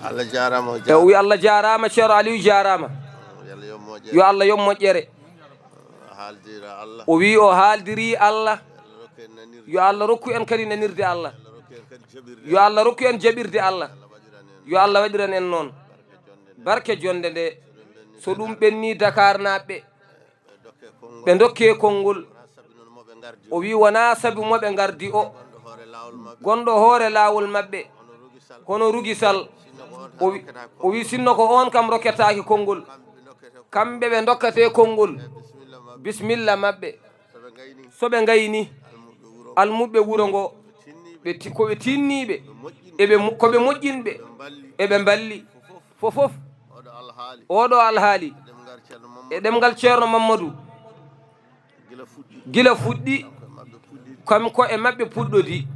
Allah jarama e o wi Allah jarama ceerno Aliou jarama yo Allah yom moƴƴere o wi o haaldiri Allah yo Allah rokku en kadi nanirde Allah yo Allah rokku en jaɓirde Allah yo Allah waɗiran en noon barke jonde nde so ɗum ɓenni Dakar naɓɓe ɓe dokke konngol o wi wona saabi moɓe gardi o gonɗo hoore laawol maɓɓe hono rugisal o wi sinno ko on kam rokketaki konngol kamɓe ɓe dokkate konngol bisimilla maɓɓe soɓe gayni almuɓe wuro ngo koɓe tinniɓe koɓe moƴƴinɓe eɓe mballi fofof oɗo alhaali e ɗemgal ceerno Mamadou gila fuɗɗi kam ko e maɓɓe puɗɗodi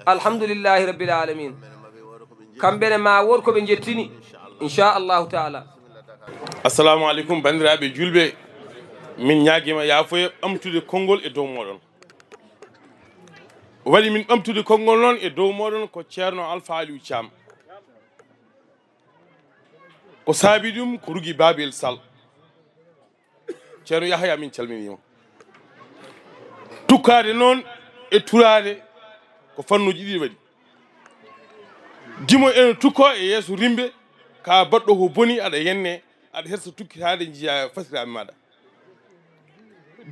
alhamdulillahi rabbil alamin kamɓene ma won koɓe jettini inchallahu taala. assalamu aleykum bandiraɓe julɓe, min ñaguima yafoye ɓamtude konngol e dow moɗon. waɗi min ɓamtude konngol noon e dow moɗon ko ceerno Alpha Aliou Thiam, ko saabi ɗum ko Rugui Babel Sall. ceerno Yahaya min calminima. tukkade noon e turade ko fannuji ɗiɗi waɗi. dimo ene tukko e yeeso rimbe ka baɗɗo ko boni aɗa yenne aɗa hersa tukkitade jiiya fasiraɓe maɗa.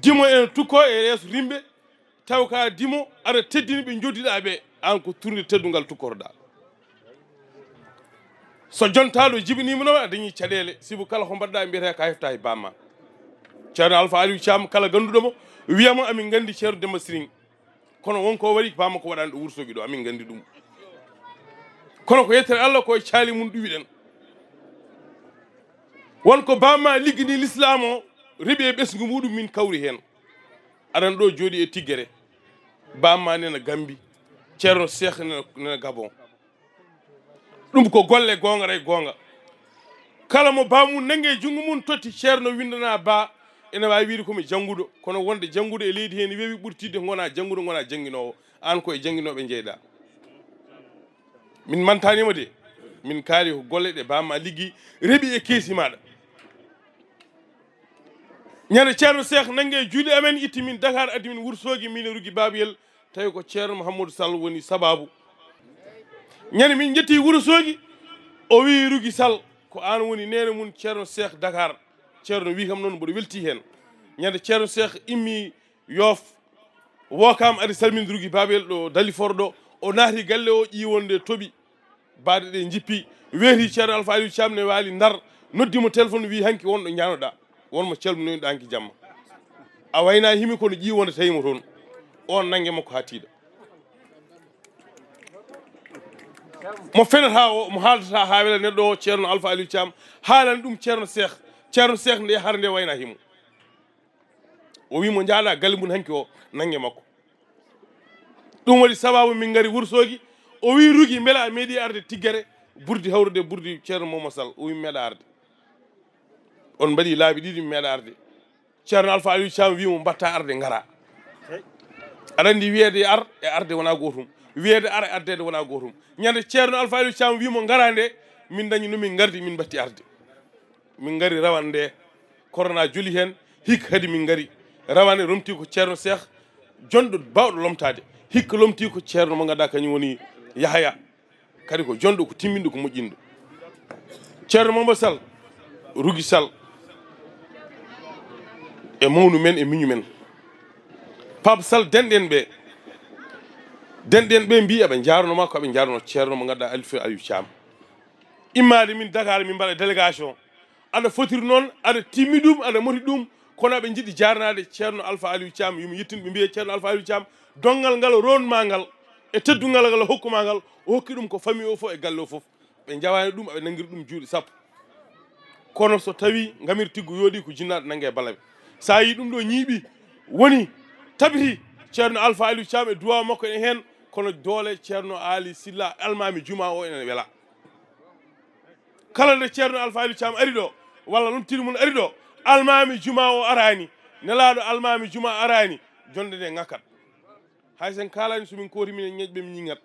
dimo ene tukko e yeeso rimbe taw ka dimo aɗa teddini ɓe joddiɗa ɓe an ko tourde teddugal tukkoroɗa. so jontaɗo jibinima noon a dañi caɗele sibu kala ko mbaɗɗa mbiyata ka hefta e bamma. ceerno Alpha Aliou Thiam kala ganduɗomo wiyama amin gandi ceerno Demba Siring, kono wonko waɗi bamma ko waɗani ɗo Wourossogui ɗo amin gandi ɗum. kono ko yettere Allah koye caali mum ɗuwiɗen. wonko bamma liggini l'islam o reeɓi e ɓesgu muɗum min kawri hen. aɗan ɗo jooɗi e Tiguere, bamma nena Gambi, ceerno Cheikh nena Gabon. ɗum ko golle gonga ray gonga. kala mo bamum nangue junggo mum totti ceerno windana ba ene wawi wiide komi jangguɗo, kono wonde jangguɗo e leydi hen weewi ɓurtide gona jangguɗo gona jangguinowo, an koye jangguinoɓe jeyɗa. min mantanima de, min kaali ko golle ɗe bamma liggi reeɓi e keesi maɗa. ñande ceerno Cheikh nangue juuɗe amen itti min Dakar addi min Wourossogui min e Rugui Babel, tawi ko ceerno Mohamadou Sall woni sababu. ñande min jetti Wourossogui o wi Rugui Sall ko an woni nene mum ceerno Cheikh Dakar. ceerno wi kam noon mboɗo welti hen. ñande ceerno Cheikh immi Yoff wokam ari salminde Rugui Babel ɗo Dalifort ɗo, o naati galle o ƴiwonde toɓi baɗe ɗe jippi, weeti ceerno Alpha Aliou Thiam ne waali Ndar, noddimo téléphone wi hanki wonɗo ñanoɗa, wonmo calminoyɗa hanki jamma. a wayna himi kono ƴiwonde tawimo toon, on nangue makko ha tiiɗa. mo fenata o mo haaldata ha wela neɗɗo o ceerno Alpha Aliou Thiam haalani ɗum ceerno Cheikh. ceerno Cheikh nde har nde wayna himo, o wimo jaaɗa galle mum hanki o nangue makko. ɗum waɗi sababu min gari Wourossogui. o wi Rugui beele a meeɗi arde Tiguere ɓurdi hawrude ɓurdi ceerno Momadou Sall, o wi mi meeɗa arde. on mbaɗi laabi ɗiɗi mi meeɗa arde. ceerno Alpha Aliou Thiam wimo mbatta arde gara. aɗa andi wiyede ar e arde wona gotum, wiyede ar e ardede wona gotum. ñande ceerno Alpha Aliou Thiam wimo gara nde min dañi nomin gardi min batti arde. min gari rawane nde corona joli hen hikka kadi min gari rawane romti ko ceerno Cheikh jonɗo bawɗo lomtade, hikka lomti ko ceerno mo ganduɗa kañum woni Yahaya, kadi ko jonɗo ko timminɗo ko moƴƴinɗo. ceerno Momadou Sall, Rugui Sall e mawnu men e miñu men. Pape Sall denɗen ɓe mbi eɓe jarnoma ko eɓe jarno ceerno mo ganduɗa Alpha Aliou Thiam. immade min Dakar min mbaɗa délégation, aɗa fotiri noon aɗa timmi ɗum aɗa moti ɗum, kono aɓe jiɗi jarnade ceerno Alpha Aliou Thiam. yimo yettin ɓe mbiye ceerno Alpha Aliou Thiam dongal ngal ronma ngal e teddugal ngal hokkuma ngal, o hokki ɗum ko famille o fof e galle o fof. ɓe jawani ɗum aɓe nanguiri ɗum juuɗe sappo. kono so tawi gamir tiggo yooɗi ko jinnaɗo nangue e balaɓe. sa yi ɗum ɗo ñiiɓi woni tabiti ceerno Alpha Aliou Thiam e duwaw makko ene hen, kono doole ceerno Ali Silla almami juma o ene wela. kala nde ceerno Alpha Aliou Thiam ari ɗo walla lomtiɗo mum ari ɗo, almami juma o arani, nelaɗo almami juma arani, jonde nde ngakkat. hay sen kalani somin kooti min ñeƴɓe mi ñigat.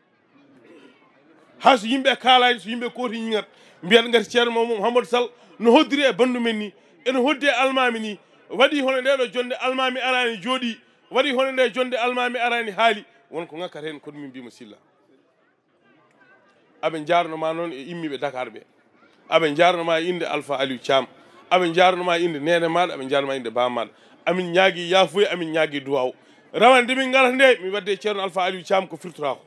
ha so yimɓe kaalani so yimɓe kooti ñigat mbiyan ngati ceerno Mouhamadou Sall no hoddiri e bandu men ni ene hoddi e almami ni waɗi hono ndeɗo jonde almami arani jooɗi waɗi hono nde jonde almami arani haali wonko ngakkata hen kono min mbimo silla aɓe jarnoma noon e immiɓe Dakar ɓe aɓe jarnoma e inde Alpha Aliou Thiam aɓe jarnoma e inde nene maɗa aɓe jarnoma e inde bamaɗa amin ñaagui yafuya amin ñaagui duwaw rawande min ngala nde mi wadde ceerno Alpha Aliou Thiam ko firtorako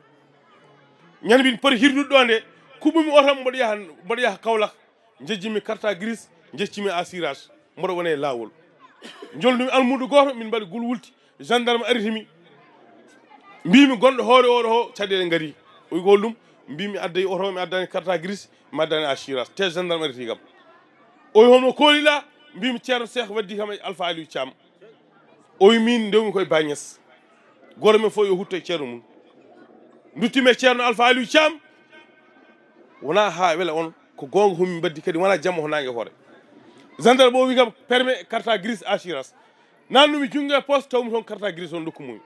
ñande min poti hirdude ɗo nde kuɓumi otam mboɗo yaha Kaolack jejjimi carte grise jeccimi assurage mboɗo wone laawol jolnumi almudo goto min mbaɗi gulwulti gendarme aritimi mbimi gonɗo hoore oɗo ho caɗele gaari o wi hollum mbimi addayi oto mi addani carte grise mi addani assurance te gendarme ariti kam o wi hono kooliɗa mbimi ceerno Cheikh waddi kam e Alpha Aliou Thiam o wi min ndewmi koye Bagnès goto men fof yo hutto e ceerno mum duttimi e ceerno Alpha Aliou Thiam wona ha wela on ko gonga homi mbaddi kadi wona jamma ho nangue hoore gendarme o wi kam permis carte grise assurance nannumi jungo e poste tawmi toon carte grise on dokkumumi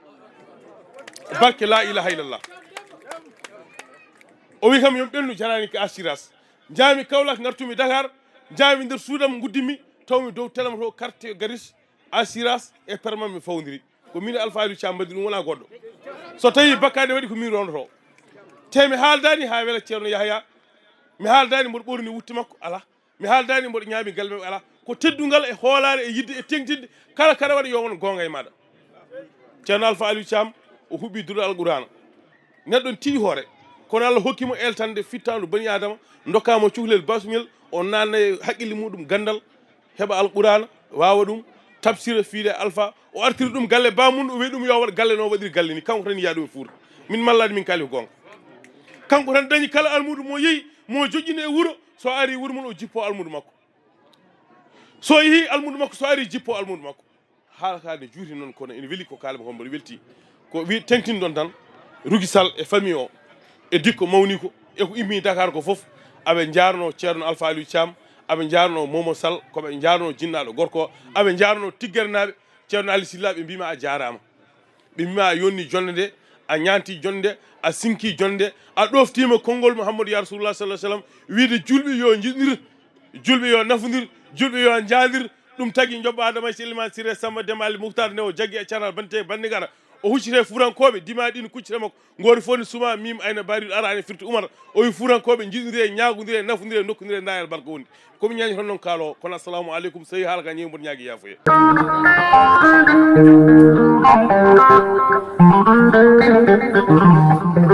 barke la ilaha illallah o wi kam yomi ɓennu jarani ko assurance jaami Kaolack gartumi Dakar jaami nder suudam guddimi tawmi dow telema to carte grise assurance e permis mi fawdiri ko min Alpha Aliou Thiam mbaddi ɗum wona goɗɗo so tawi bakkade waɗi ko min rondoto te mi haaldani ha wela ceerno Yahya mi haaldani mboɗo ɓorni wutte makko ala mi haaldani mboɗo ñaami galmeɓe ala ko teddungal e hoolare e yidde e tengtinde kala kada waɗa yo won gonga e maɗa ceerno Alpha Aliou Thiam o huɓɓi duɗo alqurana neɗɗon tiwi hoore kono Allah hokkimo eltande fittandu bani adama dokkamo cuhlel basmel o nanna e haqqille muɗum gandal heɓa alqurana wawa ɗum tafsira fiide Alpha o artiri ɗum galle bamum o wi ɗum yo waɗ galle no waɗiri galle ni kanko tan yiya ɗum e fuuta min mallade min kaali ko gonga kanko tan dañi kala almudo mo yeehi mo joƴƴini e wuuro so ari wuuro mum o jippo almudo makko so yeehi almudo makko so ari jippo almudo makko haalakade juuti noon kono ene weeli ko kalama ko mboɗo welti ko wi tengtin ɗon tan Rugi Sall e famille o e dikko mawni ko e ko immi Dakar ko foof aɓe jarno ceerno Alpha Aliou Thiam aɓe jarno Momo Sall koɓe jarno jinnaɗo gorko aɓe jarno Tiguere naɓe ceerno Ali Silla ɓe mbima a jarama ɓe mbima a yonni jonde nde a ñanti jonde nde a sinki jonde nde a ɗoftima konngol Mouhamadou ya Rasulullah sallallahu alaihi wasallam wiide julɓe yo jiɗir julɓe yo nafodir julɓe yo jaadir ɗum tagui jobba adama Seliman Cire Samba Demali Mouhtar nde o jagui e caral bante bandigara o huccite furankoɓe dima ɗin kuccita makko gori fof ne suma mim ayna bariɗo ara e firti Oumar o wi furankoɓe jiɗodiri e ñagodiri e nafodiri e nokkodiri e dayal barka woni komi ñañi toon noon kaalo kono assalamu aleykum so yi haala ka ñewi mboɗo ñaagui yafoye